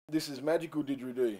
This is magical didgeridoo.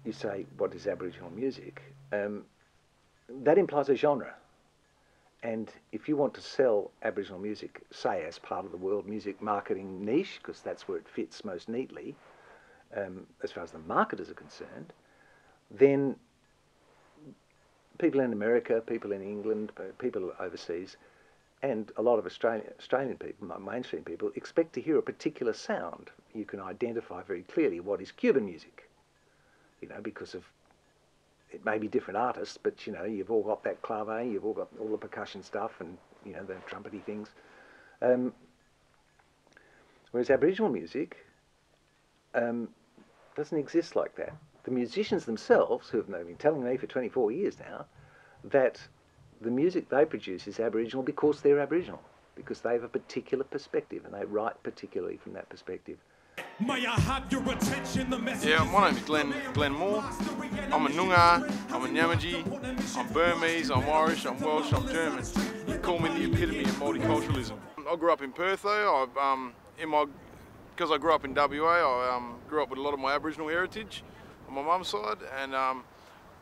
You say, what is Aboriginal music? That implies a genre. And if you want to sell Aboriginal music, say as part of the world music marketing niche, because that's where it fits most neatly, as far as the marketers are concerned, then people in America, people in England, people overseas, and a lot of Australian people, mainstream people, expect to hear a particular sound. You can identify very clearly what is Cuban music, you know, because of, it may be different artists, but, you know, you've all got that clave, you've all got all the percussion stuff and, you know, the trumpety things. Whereas Aboriginal music doesn't exist like that. The musicians themselves, who have been telling me for 24 years now, that the music they produce is Aboriginal because they're Aboriginal, because they have a particular perspective and they write particularly from that perspective. May I have your attention? The message. Yeah, my name is Glenn Moore. I'm a Noongar, I'm a Nyamaji, I'm Burmese, I'm Irish, I'm Welsh, I'm German. You call me the epitome of multiculturalism. I grew up in Perth though. Because I grew up in WA, I grew up with a lot of my Aboriginal heritage on my mum's side, and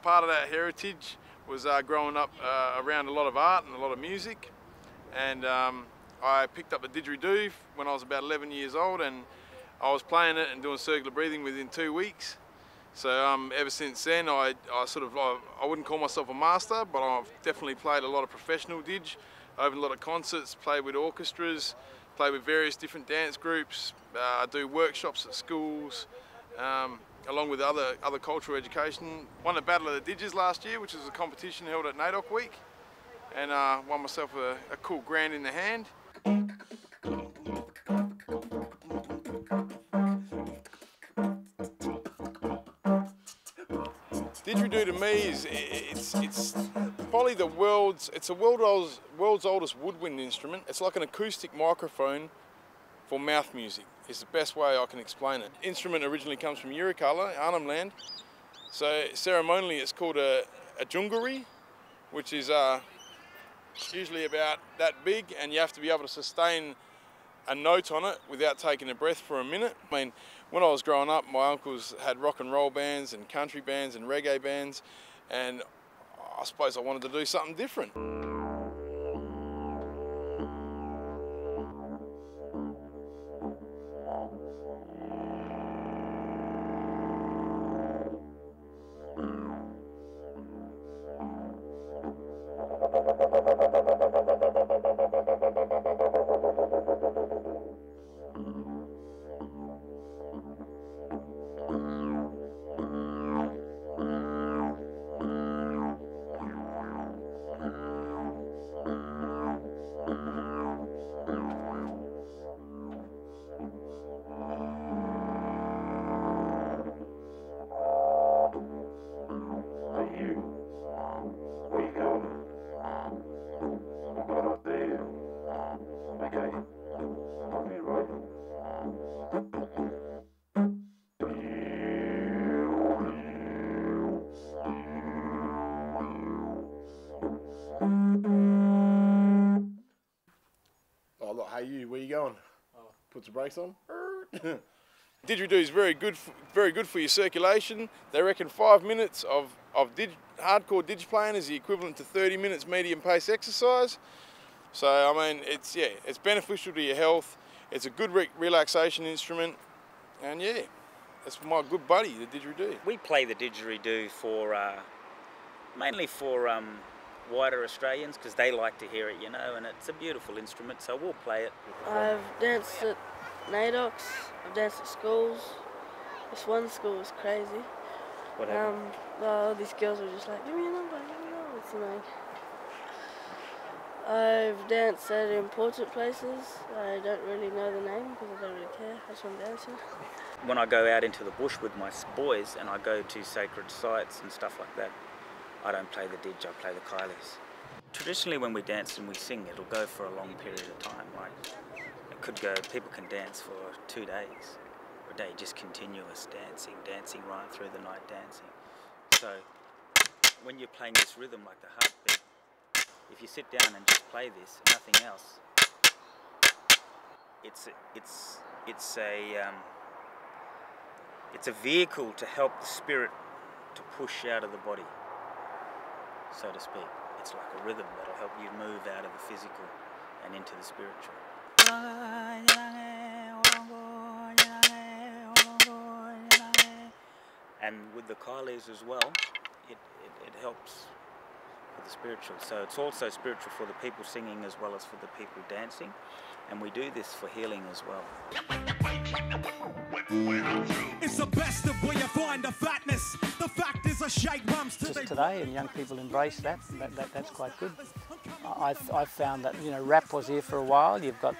part of that heritage was growing up around a lot of art and a lot of music. And I picked up the didgeridoo when I was about 11 years old, and I was playing it and doing circular breathing within 2 weeks. So ever since then, I wouldn't call myself a master, but I've definitely played a lot of professional didge, opened a lot of concerts, played with orchestras, played with various different dance groups. I do workshops at schools, along with other cultural education. Won the Battle of the Didges last year, which was a competition held at NAIDOC Week, and won myself a cool grand in the hand. Didgeridoo to me is it's probably the world's oldest woodwind instrument. It's like an acoustic microphone for mouth music. It's the best way I can explain it. Instrument originally comes from Yirrkala, Arnhem Land. So ceremonially it's called a jungari, which is usually about that big, and you have to be able to sustain a note on it without taking a breath for a minute. I mean, when I was growing up, my uncles had rock and roll bands and country bands and reggae bands, and I suppose I wanted to do something different. Oh look, hey you, where you going? Oh, puts the brakes on. Didgeridoo is very good for your circulation. They reckon 5 minutes of hardcore didge playing is the equivalent to 30 minutes medium pace exercise. So I mean, it's beneficial to your health. It's a good relaxation instrument, and yeah, that's my good buddy, the didgeridoo. We play the didgeridoo for mainly for wider Australians because they like to hear it, you know, and it's a beautiful instrument, so we'll play it. I've danced at NAIDOCs, I've danced at schools. This one school was crazy. What happened? All these girls were just like, give me a number, give me a number. It's annoying. I've danced at important places. I don't really know the name because I don't really care. I just want to dance here. When I go out into the bush with my boys and I go to sacred sites and stuff like that, I don't play the didge, I play the Cahill. Traditionally when we dance and we sing, it'll go for a long period of time. Like it could go, people can dance for 2 days, or a day, just continuous dancing right through the night dancing. So when you're playing this rhythm like the heartbeat, if you sit down and just play this, nothing else, it's a vehicle to help the spirit to push out of the body, so to speak. It's like a rhythm that'll help you move out of the physical and into the spiritual. And with the Kailis as well, it helps with the spiritual. So it's also spiritual for the people singing as well as for the people dancing. And we do this for healing as well. It's the best of where you find the fatness. The fact is a shake bumps today, and young people embrace that. That's quite good. I've found that, you know, rap was here for a while. You've got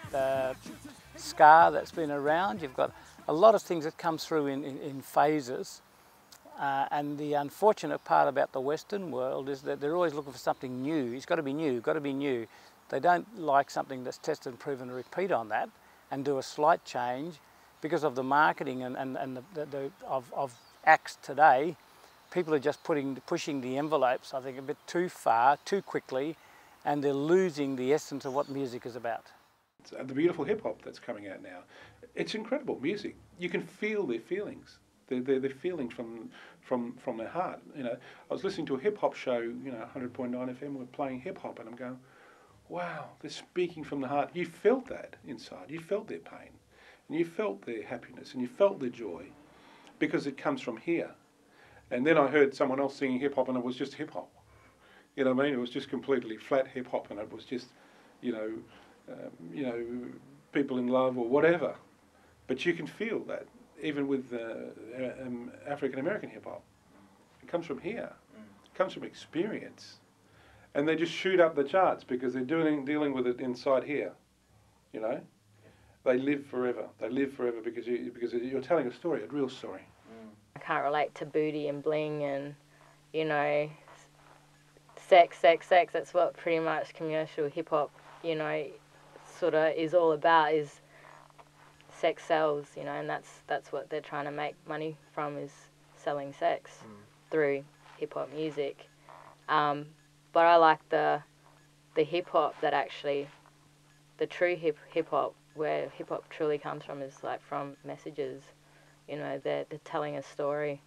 ska that's been around. You've got a lot of things that come through in phases. And the unfortunate part about the Western world is that they're always looking for something new. It's got to be new, got to be new. They don't like something that's tested and proven to repeat on that and do a slight change because of the marketing of acts today. People are just pushing the envelopes, I think, a bit too far, too quickly, and they're losing the essence of what music is about. The beautiful hip-hop that's coming out now, it's incredible music. You can feel their feelings. Their feelings from their heart. You know, I was listening to a hip-hop show, you know, 100.9 FM, we're playing hip-hop, and I'm going, wow, they're speaking from the heart. You felt that inside. You felt their pain, and you felt their happiness, and you felt their joy, because it comes from here. And then I heard someone else singing hip-hop, and it was just hip-hop. You know what I mean? It was just completely flat hip-hop, and it was just, you know, people in love or whatever. But you can feel that, even with African-American hip-hop. It comes from here. It comes from experience. And they just shoot up the charts because they're dealing with it inside here, you know. They live forever. They live forever because you're telling a story, a real story. I can't relate to booty and bling and, you know, sex. That's what pretty much commercial hip-hop, you know, sort of is all about, is sex sells, you know, and that's what they're trying to make money from, is selling sex through hip-hop music. But I like the hip-hop that actually, the true hip-hop, where hip-hop truly comes from, is like from messages. You know, they're telling a story.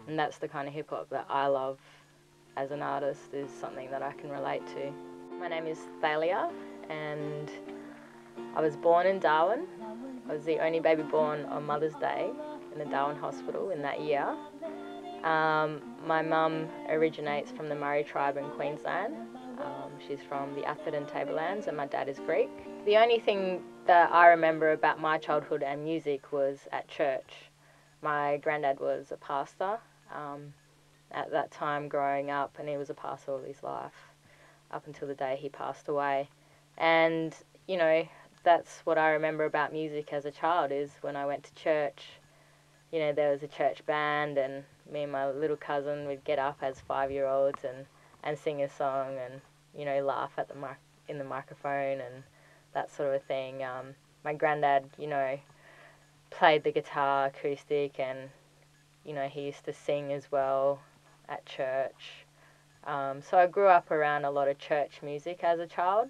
And that's the kind of hip-hop that I love as an artist, is something that I can relate to. My name is Thalia, and I was born in Darwin. I was the only baby born on Mother's Day in the Darwin Hospital in that year. My mum originates from the Murray tribe in Queensland. She's from the Atherton Tablelands, and my dad is Greek. The only thing that I remember about my childhood and music was at church. My granddad was a pastor at that time growing up, and he was a pastor all his life up until the day he passed away. And, you know, that's what I remember about music as a child, is when I went to church, you know, there was a church band, and me and my little cousin would get up as 5-year-olds and sing a song and, you know, laugh at in the microphone and that sort of thing. My granddad, you know, played the guitar acoustic, and, you know, he used to sing as well at church. So I grew up around a lot of church music as a child.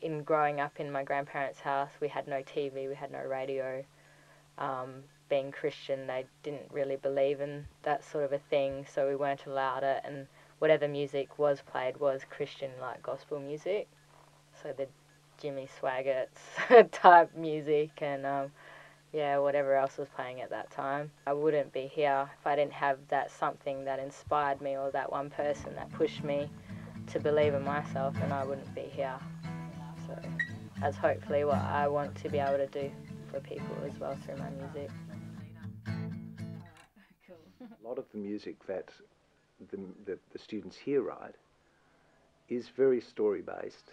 in growing up in my grandparents' house, we had no TV, we had no radio. Being Christian, they didn't really believe in that sort of a thing, so we weren't allowed it, and whatever music was played was Christian, like gospel music. So the Jimmy Swaggarts type music and yeah, whatever else was playing at that time. I wouldn't be here if I didn't have that something that inspired me, or that one person that pushed me to believe in myself, and I wouldn't be here. So that's hopefully what I want to be able to do for people as well through my music. A lot of the music that the students here write is very story-based,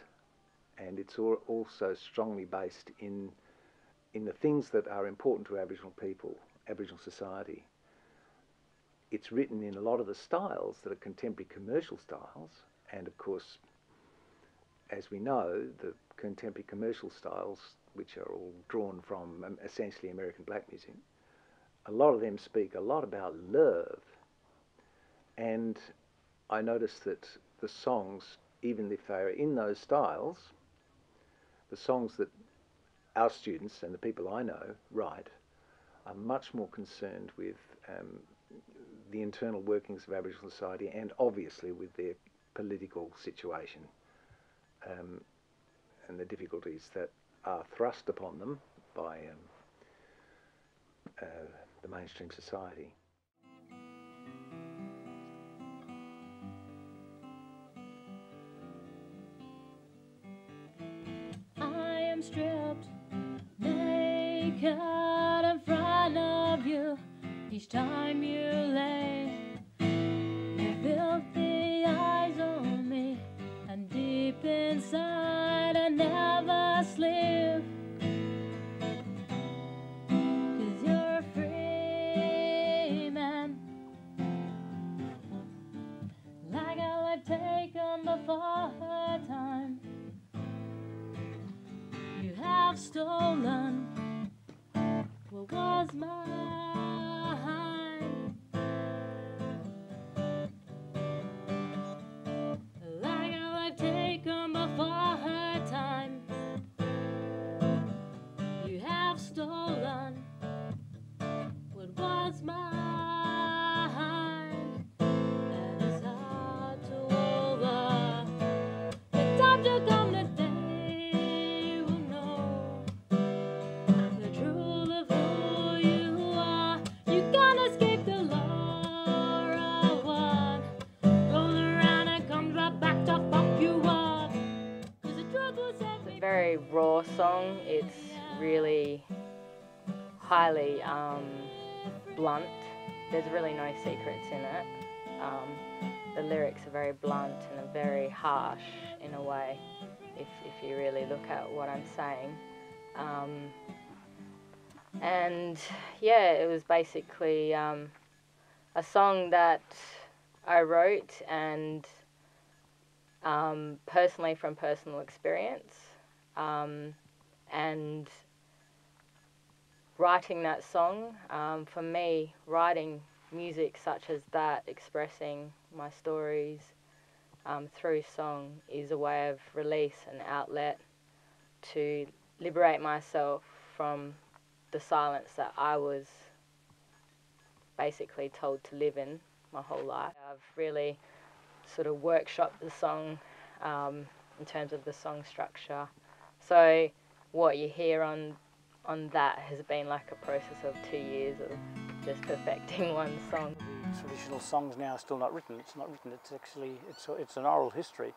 and it's also strongly based in the things that are important to Aboriginal people, Aboriginal society. It's written in a lot of the styles that are contemporary commercial styles, and of course, as we know, the contemporary commercial styles, which are all drawn from essentially American black music, a lot of them speak a lot about love. And I noticed that the songs, even if they're in those styles, the songs that our students and the people I know write are much more concerned with the internal workings of Aboriginal society, and obviously with their political situation and the difficulties that are thrust upon them by the mainstream society. I am stripped naked in front of you. Each time you lay your filthy eyes on me, and deep inside I never sleep. 'Cause you're a free man, like a life taken before her time. You have stolen what was mine. Like a life taken before her time. You have stolen what was mine. And it's hard to over. The time to come today will know the truth of who you are. You can't escape the law of what goes around and comes right back to fuck you up. 'Cause the truth will set me. It's a very raw song. It's really highly blunt. There's really no secrets in it. The lyrics are very blunt and are very harsh in a way, if you really look at what I'm saying. And yeah, it was basically a song that I wrote and personally from personal experience. And writing that song, for me, writing music such as that, expressing my stories through song, is a way of release and outlet to liberate myself from the silence that I was basically told to live in my whole life. I've really sort of workshopped the song in terms of the song structure. So what you hear on that has been like a process of 2 years of just perfecting one song. The traditional songs now are still not written. It's not written. It's actually it's an oral history,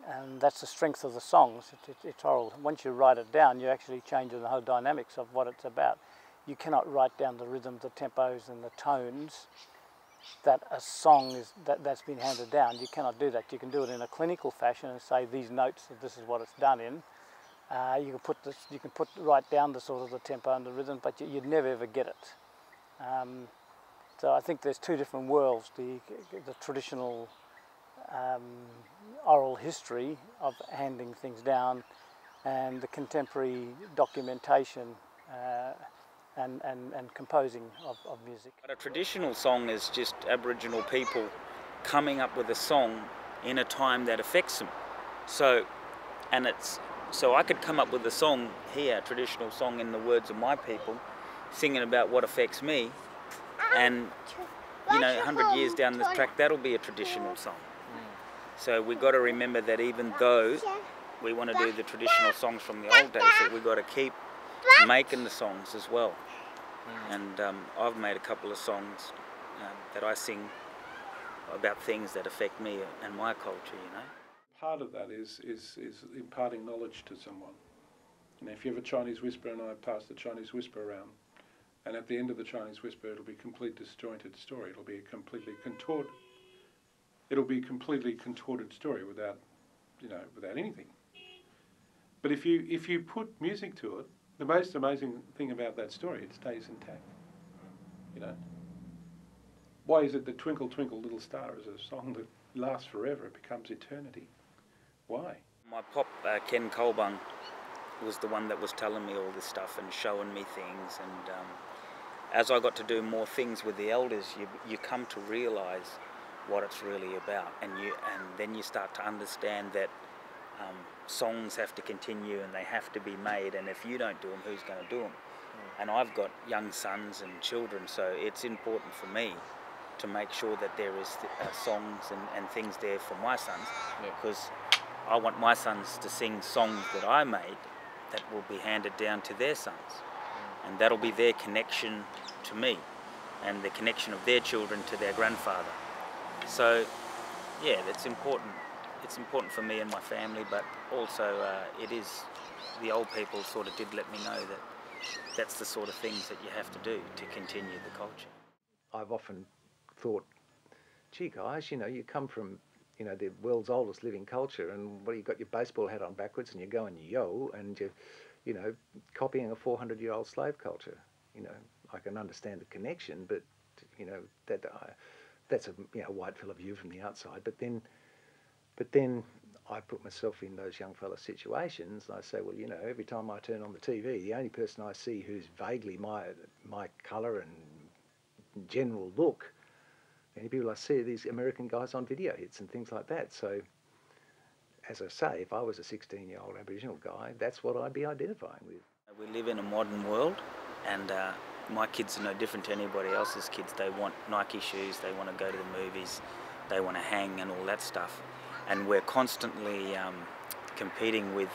and that's the strength of the songs. It's oral. Once you write it down, you actually change the whole dynamics of what it's about. You cannot write down the rhythm, the tempos, and the tones that a song is that's been handed down. You cannot do that. You can do it in a clinical fashion and say these notes. This is what it's done in. You can write down the sort of the tempo and the rhythm, but you'd never ever get it. So I think there's two different worlds: the traditional oral history of handing things down, and the contemporary documentation and composing of music. But a traditional song is just Aboriginal people coming up with a song in a time that affects them. So And so I could come up with a song here, a traditional song in the words of my people, singing about what affects me, and 100 years down the track, that'll be a traditional song. So we've got to remember that even though we want to do the traditional songs from the old days, that we've got to keep making the songs as well. And I've made a couple of songs that I sing about things that affect me and my culture, Part of that is imparting knowledge to someone. If you have a Chinese whisper and I pass the Chinese whisper around, and at the end of the Chinese whisper it'll be a complete disjointed story. It'll be a completely contorted story without anything. But if you put music to it, the most amazing thing about that story, it stays intact. Why is it that Twinkle Twinkle Little Star is a song that lasts forever? It becomes eternity. Why? My pop, Ken Colbung, was the one that was telling me all this stuff and showing me things. And as I got to do more things with the elders, you come to realise what it's really about, and then you start to understand that songs have to continue and they have to be made, and if you don't do them, who's going to do them? And I've got young sons and children, so it's important for me to make sure that there is songs and things there for my sons, because I want my sons to sing songs that I made that will be handed down to their sons, and that'll be their connection to me and the connection of their children to their grandfather. So yeah, it's important. It's important for me and my family, but also it is, the old people sort of did let me know that that's the sort of things that you have to do to continue the culture. I've often thought, gee guys, you come from the world's oldest living culture, and what, you got your baseball hat on backwards and you're going yo, and you're copying a 400-year-old slave culture. I can understand the connection, but that's a white fella view from the outside. But then I put myself in those young fellas' situations, and I say, well, every time I turn on the TV, the only person I see who's vaguely my colour and general look, the only people I see are these American guys on video hits and things like that. So, as I say, if I was a 16-year-old Aboriginal guy, that's what I'd be identifying with. We live in a modern world, and my kids are no different to anybody else's kids. They want Nike shoes, they want to go to the movies, they want to hang and all that stuff. And we're constantly competing with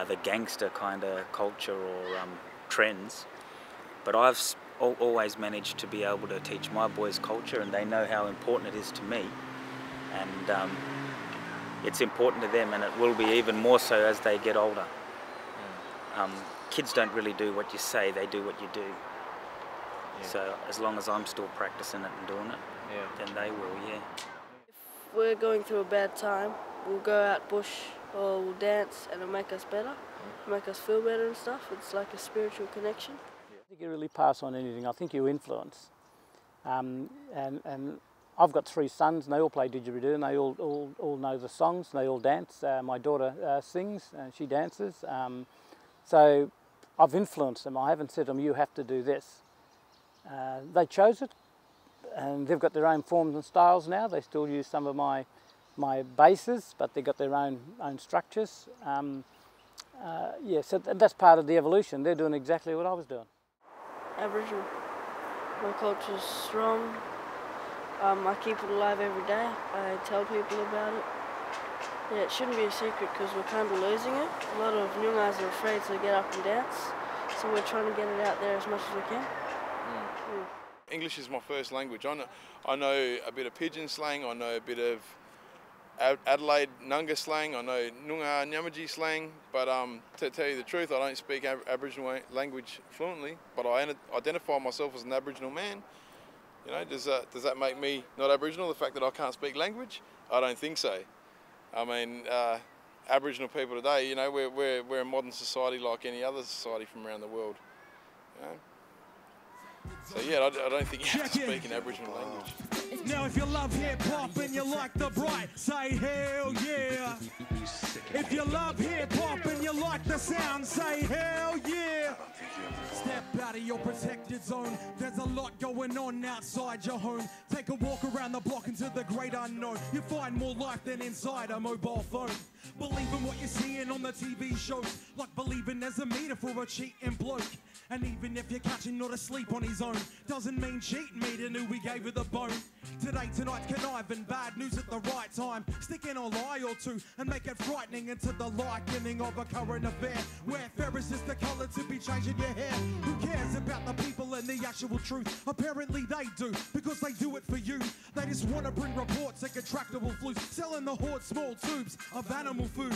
the gangster kind of culture or trends. But I've always managed to be able to teach my boys culture, and they know how important it is to me. And it's important to them, and it will be even more so as they get older. Kids don't really do what you say, they do what you do. Yeah. So as long as I'm still practicing it and doing it, then they will, If we're going through a bad time, we'll go out bush or we'll dance, and it'll make us better, make us feel better and stuff. It's like a spiritual connection. I think you really pass on anything. I think you influence. And I've got 3 sons, and they all play didgeridoo, and they all know the songs, and they all dance. My daughter sings, and she dances. So I've influenced them. I haven't said to them, you have to do this. They chose it, and they've got their own forms and styles now. They still use some of my bases, but they've got their own structures. So that's part of the evolution. They're doing exactly what I was doing. Aboriginal. My culture's strong. I keep it alive every day. I tell people about it. Yeah, it shouldn't be a secret because we're kind of losing it. A lot of Noongars are afraid to get up and dance, so we're trying to get it out there as much as we can. English is my first language. I know a bit of Pidgin slang, I know a bit of Adelaide Noongar slang, I know Noongar Nyamaji slang, but to tell you the truth, I don't speak Aboriginal language fluently, but I identify myself as an Aboriginal man. Does that make me not Aboriginal, the fact that I can't speak language? I don't think so. I mean, Aboriginal people today, we're a modern society like any other society from around the world. So yeah, I don't think you have to speak an Aboriginal language. Now if you love hip-hop and you like the bright, say hell yeah. If you love hip-hop and you like the sound, say hell yeah. Step out of your protected zone. There's a lot going on outside your home. Take a walk around the block into the great unknown. You find more life than inside a mobile phone. Believing what you're seeing on the TV shows, like believing there's a meter for a cheating bloke. And even if you're catching not asleep on his own, doesn't mean cheating me to know we gave her the bone. Today, tonight's conniving, bad news at the right time. Stick in a lie or two and make it frightening into the likening of a current affair, where fair is just the colour to be changing your hair. Who cares about the people and the actual truth? Apparently they do, because they do it for you. They just want to bring reports of contractable flus, selling the horde small tubes of animal food.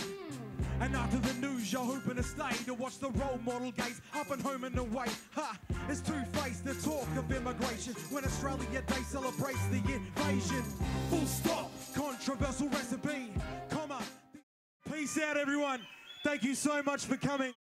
And after the news, you're hoping to stay to watch the role model gaze up and home and away. Ha! It's two-faced, the talk of immigration when Australia Day celebrates the invasion. Full stop, controversial recipe, comma. Peace out, everyone. Thank you so much for coming.